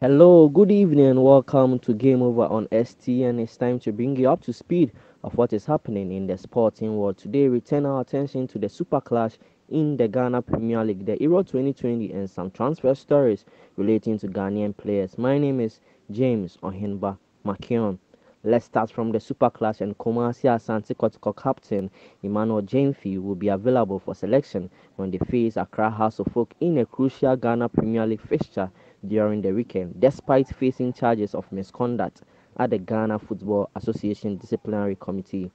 Hello, good evening, and welcome to Game Over on ST. And it's time to bring you up to speed of what is happening in the sporting world. Today, we turn our attention to the Super Clash in the Ghana Premier League, the Euro 2020, and some transfer stories relating to Ghanaian players. My name is James Oheneba McKeown. Let's start from the Super Clash, and Kumasi Asante Kotoko captain Emmanuel Jamefi will be available for selection when they face Accra House of Folk in a crucial Ghana Premier League fixture during the weekend, despite facing charges of misconduct at the Ghana Football Association Disciplinary Committee.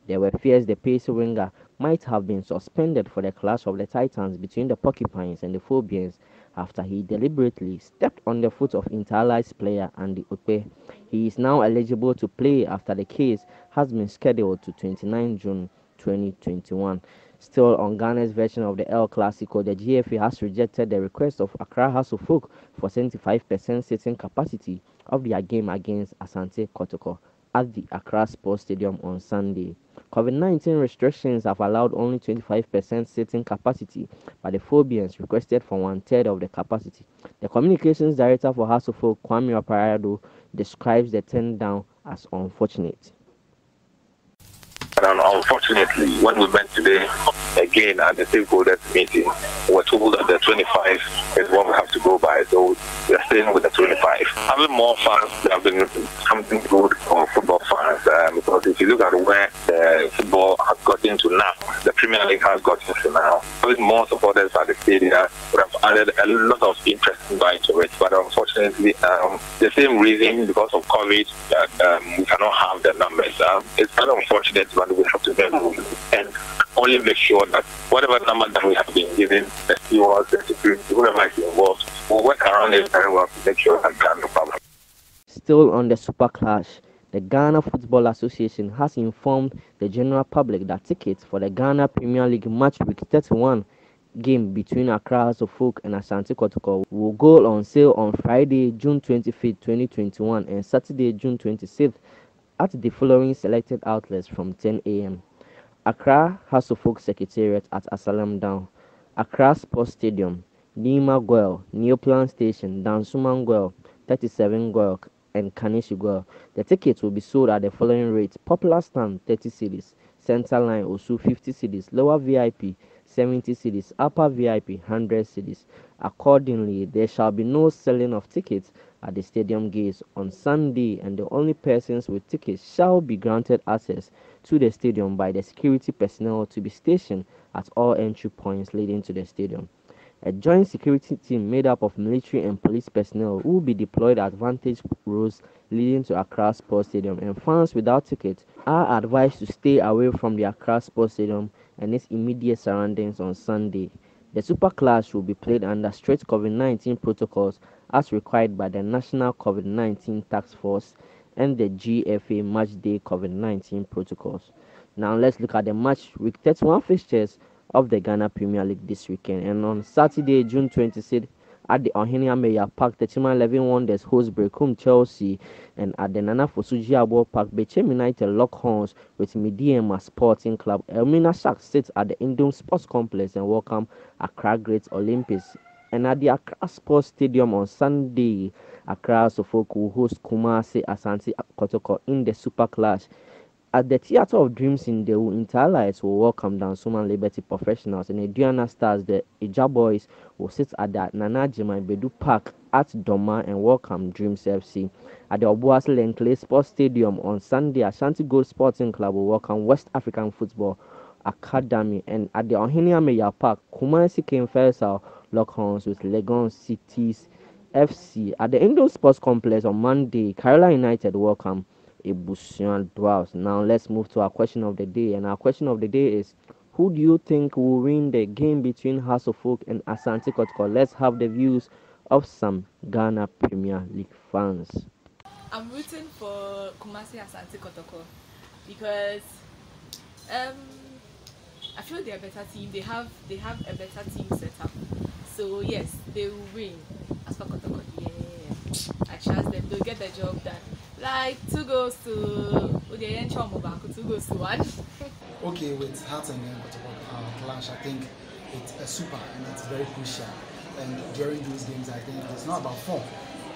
There were fears the pace winger might have been suspended for the clash of the Titans between the Porcupines and the Phobians after he deliberately stepped on the foot of Interallies player Andy Ope. He is now eligible to play after the case has been scheduled to 29 June 2021. Still on Ghana's version of the El Clasico, the GFA has rejected the request of Accra House of Folk for 75% seating capacity of their game against Asante Kotoko at the Accra Sports Stadium on Sunday. COVID-19 restrictions have allowed only 25% seating capacity, but the Phobians requested for one-third of the capacity. The communications director for House of Folk, Kwame Oparado, describes the turn down as unfortunate. Unfortunately, when we met today, again at the stakeholders meeting, we were told that the 25 is what we have to go by. So we are staying with the 25. Having more fans have been something good for football fans because if you look at where the football has gotten to now, the Premier League has gotten to now, having more supporters at the stadium would have added a lot of interest into it. But unfortunately, the same reason, because of COVID, that we cannot have the numbers. It's kind of unfortunate, but we have to make and only make sure that whatever number that we have been given, the stewards, the security, whoever is involved, will work around it very well to make sure that there are no problems. Still on the Super Clash, the Ghana Football Association has informed the general public that tickets for the Ghana Premier League match week 31 game between Accra House of Folk and Asante Kotoko will go on sale on Friday, June 25th, 2021 and Saturday, June 26th at the following selected outlets from 10 a.m. Accra House of Folk Secretariat at Asalam Down, Accra Sports Stadium, Nima Guel, Neoplan Station, Dansuman Guel, 37 Guel, and Kanishi Guel. The tickets will be sold at the following rates: Popular Stand 30 cedis, Center Line Osu 50 cedis, Lower VIP 70 cedis, Upper VIP 100 cedis. Accordingly, there shall be no selling of tickets at the stadium gates on Sunday, and the only persons with tickets shall be granted access to the stadium by the security personnel to be stationed at all entry points leading to the stadium. A joint security team made up of military and police personnel will be deployed at vantage roads leading to Accra Sports Stadium, and fans without tickets are advised to stay away from the Accra Sports Stadium and its immediate surroundings on Sunday. The Super Clash will be played under strict COVID-19 protocols as required by the National COVID-19 Task Force and the GFA Matchday COVID-19 protocols. Now let's look at the match week 31 fixtures of the Ghana Premier League this weekend. And on Saturday, June 26th, at the Ohenea McKeown Park, the Chima 11 Wonders host Brecum Chelsea, and at the Nana Fosuji Abo Park, Bechem United lock horns with Mediema Sporting Club. Elmina Sharks sits at the Indom Sports Complex and welcome Accra Great Olympics. And at the Accra Sports Stadium on Sunday, Accra Suffolk will host Kumasi Asante Kotoko in the Super Clash. At the Theatre of Dreams in the Interlights will welcome Dansuman Liberty Professionals, and Aduana Stars, the Ija Boys, will sit at the Nana Jima Bedu Park at Doma and welcome Dreams FC. At the Obuasi Lenkley Sports Stadium on Sunday, Ashanti Gold Sporting Club will welcome West African Football Academy, and at the Ohenea McKeown Park, Kumasi King Faisal lock horns with Legon Cities FC. At the Indo Sports Complex on Monday, Kerala United welcome Ibusian Dwells. Now let's move to our question of the day, and our question of the day is: who do you think will win the game between House of Folk and Asante Kotoko? Let's have the views of some Ghana Premier League fans. I'm rooting for Kumasi Asante Kotoko because I feel they're a better team. They have a better team setup. So yes, they will win. As for Kotoko, yeah, I trust them. They'll get the job done. Like 2 goals to Udeyen Chomobako, 2 goals to 1. Okay, with Hearts and Kotoko clash, I think it's a super and it's very crucial. And during these games, I think it's not about form.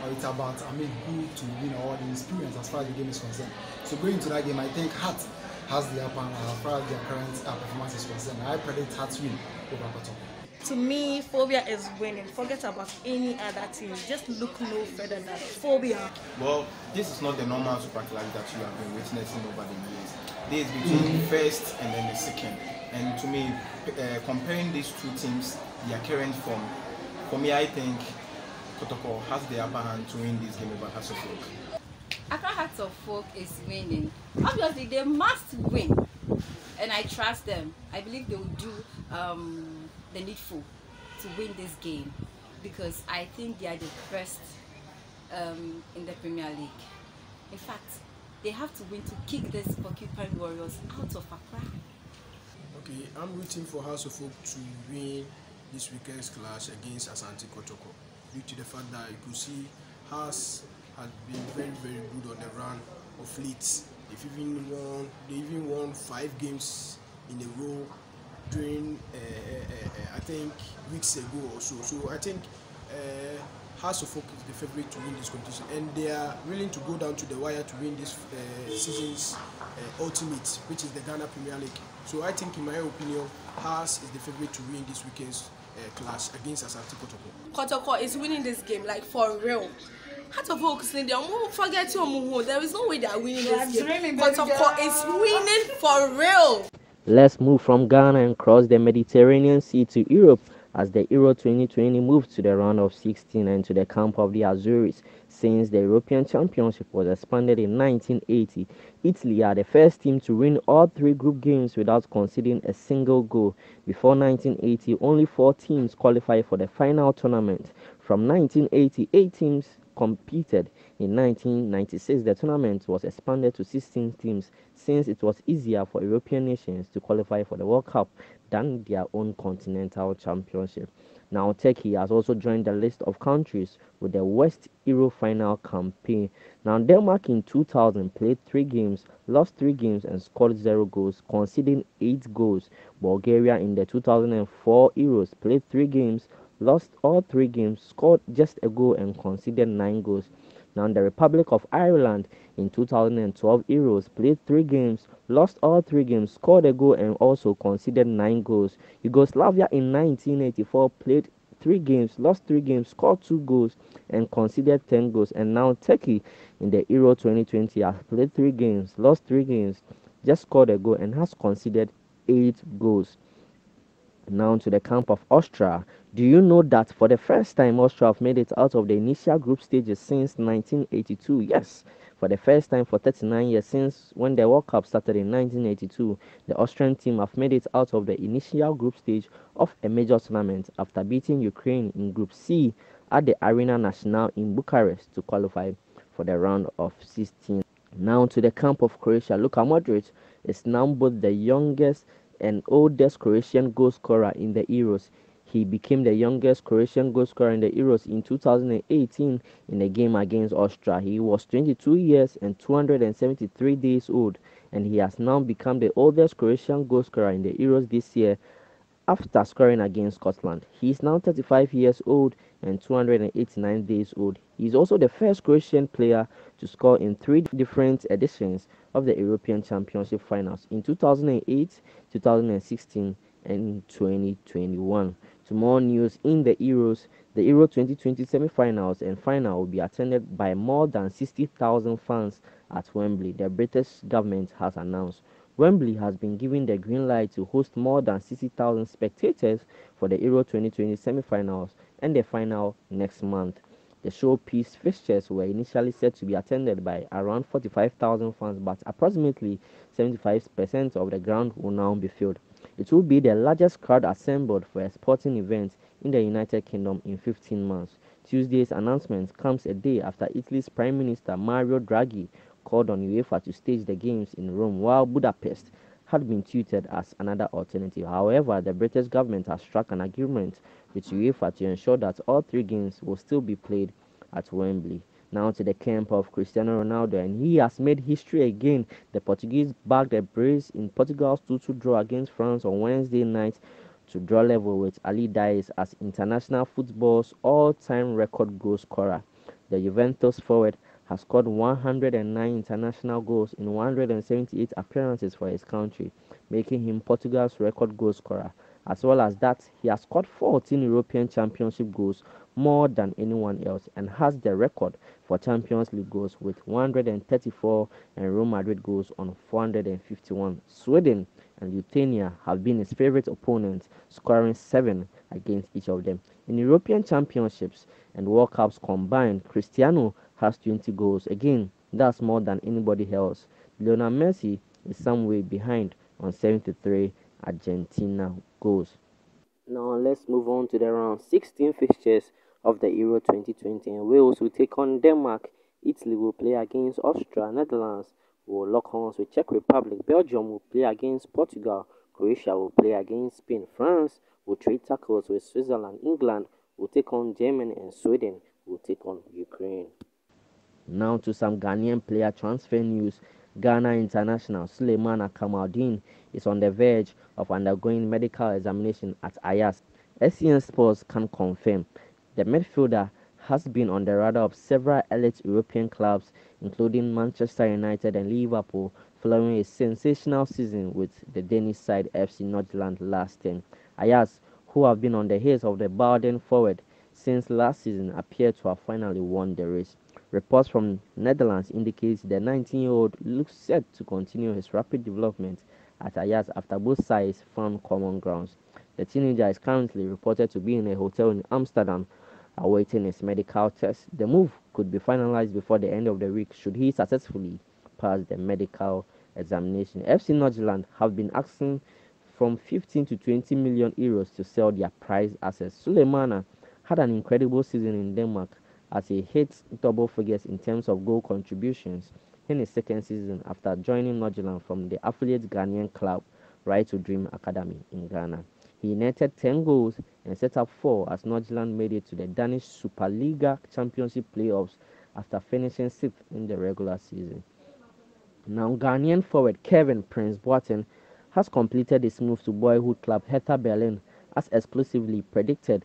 or it's about who to win or the experience as far as the game is concerned. So going into that game, I think Hearts has the upper hand as far as their current performance is concerned. I predict Hearts win over KOTOKO. To me, Phobia is winning. Forget about any other team. Just look no further than Phobia. Well, this is not the normal Super Clash that you have been witnessing over the years. This is between the first and then the second. And to me, comparing these two teams, their current form, for me, I think KOTOKO has the upper hand to win this game over Hearts of Oak. Accra Hearts of Oak is winning. Obviously, they must win, and I trust them. I believe they will do the needful to win this game because I think they are the best in the Premier League. In fact, they have to win to kick these Porcupine Warriors out of Accra. Okay, I'm rooting for House of Oak to win this weekend's clash against Asante KOTOKO due to the fact that you could see House has been very, very good on the run of late. They even won 5 games in a row during I think weeks ago or so. So I think House of Oak is the favorite to win this competition, and they are willing to go down to the wire to win this season's ultimate, which is the Ghana Premier League. So I think, in my opinion, House is the favorite to win this weekend's clash against Asante KOTOKO. KOTOKO is winning this game, like for real. Heart of Oak is in there. Forget your there is no way they are winning this game. KOTOKO is winning for real. Let's move from Ghana and cross the Mediterranean Sea to Europe as the Euro 2020 moved to the round of 16 and to the camp of the Azuris. Since the European Championship was expanded in 1980, Italy are the first team to win all 3 group games without conceding a single goal. Before 1980, only 4 teams qualified for the final tournament. From 1980, 8 teams competed. In 1996, the tournament was expanded to 16 teams since it was easier for European nations to qualify for the World Cup than their own continental championship. Now, Turkey has also joined the list of countries with the West Euro final campaign. Now, Denmark in 2000 played 3 games, lost 3 games, and scored 0 goals, conceding 8 goals. Bulgaria in the 2004 Euros played 3 games, lost all 3 games, scored just a goal, and conceded 9 goals. Now, the Republic of Ireland in 2012 Euros played 3 games, lost all 3 games, scored a goal, and also conceded 9 goals. Yugoslavia in 1984 played 3 games, lost 3 games, scored 2 goals, and conceded 10 goals. And now Turkey in the Euro 2020 has played 3 games, lost 3 games, just scored a goal, and has conceded 8 goals. Now to the camp of Austria. Do you know that for the first time Austria have made it out of the initial group stages since 1982? Yes, for the first time for 39 years since when the World Cup started in 1982, the Austrian team have made it out of the initial group stage of a major tournament after beating Ukraine in Group C at the Arena Națională in Bucharest to qualify for the round of 16. Now to the camp of Croatia. Luka Modric is now both the youngest and oldest Croatian goal scorer in the Euros. He became the youngest Croatian goal scorer in the Euros in 2018 in a game against Austria. He was 22 years and 273 days old, and he has now become the oldest Croatian goal scorer in the Euros this year after scoring against Scotland. He is now 35 years old and 289 days old. He is also the first Croatian player to score in 3 different editions of the European Championship finals in 2008, 2016, and 2021. To more news in the Euros, the Euro 2020 semi-finals and final will be attended by more than 60,000 fans at Wembley, the British government has announced. Wembley has been given the green light to host more than 60,000 spectators for the Euro 2020 semi-finals and the final next month. The showpiece fixtures were initially said to be attended by around 45,000 fans, but approximately 75% of the ground will now be filled. It will be the largest crowd assembled for a sporting event in the United Kingdom in 15 months. Tuesday's announcement comes a day after Italy's Prime Minister Mario Draghi called on UEFA to stage the games in Rome, while Budapest had been touted as another alternative. However, the British government has struck an agreement with UEFA to ensure that all 3 games will still be played at Wembley. Now to the camp of Cristiano Ronaldo, and he has made history again. The Portuguese bagged a brace in Portugal's 2-2 draw against France on Wednesday night to draw level with Ali Dias as international football's all-time record goal scorer. The Juventus forward has scored 109 international goals in 178 appearances for his country, making him Portugal's record goal scorer. As well as that, he has scored 14 European Championship goals, more than anyone else, and has the record for Champions League goals with 134 and Real Madrid goals on 451. Sweden and Lithuania have been his favorite opponents, scoring 7 against each of them. In European Championships and World Cups combined, Cristiano has 20 goals. Again, that's more than anybody else. Lionel Messi is some way behind on 73 Argentina goals. Now let's move on to the round 16 fixtures of the Euro 2020. And Wales will take on Denmark. Italy will play against Austria. Netherlands will lock horns with Czech Republic. Belgium will play against Portugal. Croatia will play against Spain. France will trade tackles with Switzerland. England will take on Germany, and Sweden will take on Ukraine. Now to some Ghanaian player transfer news. Ghana international Suleiman Kamaldeen is on the verge of undergoing medical examination at Ayas. SCN Sports can confirm the midfielder has been on the radar of several elite European clubs, including Manchester United and Liverpool, following a sensational season with the Danish side FC Nordsjælland last term. Ayas, who have been on the heels of the Bowden forward since last season, appear to have finally won the race. Reports from Netherlands indicate the 19-year-old looks set to continue his rapid development at Ajax after both sides found common grounds. The teenager is currently reported to be in a hotel in Amsterdam awaiting his medical test. The move could be finalized before the end of the week should he successfully pass the medical examination. FC Nordsjælland have been asking from 15 to 20 million euros to sell their prized assets. Suleimana had an incredible season in Denmark as he hit double figures in terms of goal contributions in his second season after joining Nordsjælland from the affiliate Ghanaian club Right to Dream Academy in Ghana. He netted 10 goals and set up 4 as Nordsjælland made it to the Danish Superliga Championship playoffs after finishing 6th in the regular season. Now, Ghanaian forward Kevin Prince Boateng has completed his move to boyhood club Hertha Berlin as exclusively predicted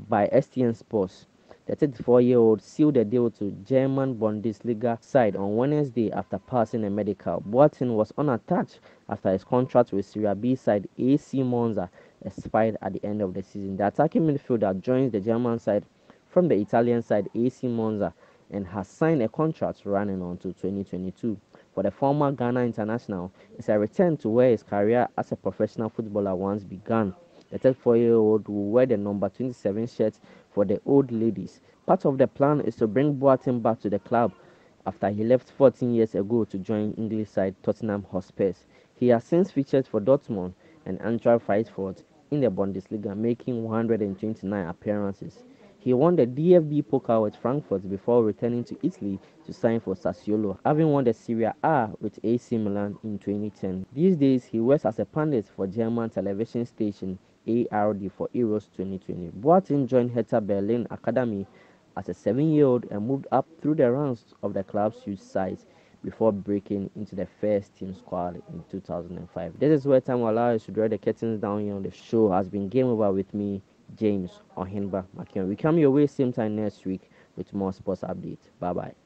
by STN Sports. The 34-year-old sealed the deal to German Bundesliga side on Wednesday after passing a medical. Boateng was unattached after his contract with Serie B side AC Monza expired at the end of the season. The attacking midfielder joins the German side from the Italian side AC Monza and has signed a contract running until 2022. For the former Ghana international, it's a return to where his career as a professional footballer once began. The 34-year-old will wear the number 27 shirt for the old ladies. Part of the plan is to bring Boateng back to the club after he left 14 years ago to join English side Tottenham Hotspur. He has since featured for Dortmund and Eintracht Frankfurt in the Bundesliga, making 129 appearances. He won the DFB Pokal with Frankfurt before returning to Italy to sign for Sassuolo, having won the Serie A with AC Milan in 2010. These days, he works as a pundit for German television station ARD for Euros 2020. Boateng joined Hertha Berlin Academy as a 7-year-old and moved up through the ranks of the club's youth sides before breaking into the first team squad in 2005. This is where time will allow us to draw the curtains down here on the show. Has been Game Over with me, James Oheneba McKeown. We come your way same time next week with more sports updates. Bye bye.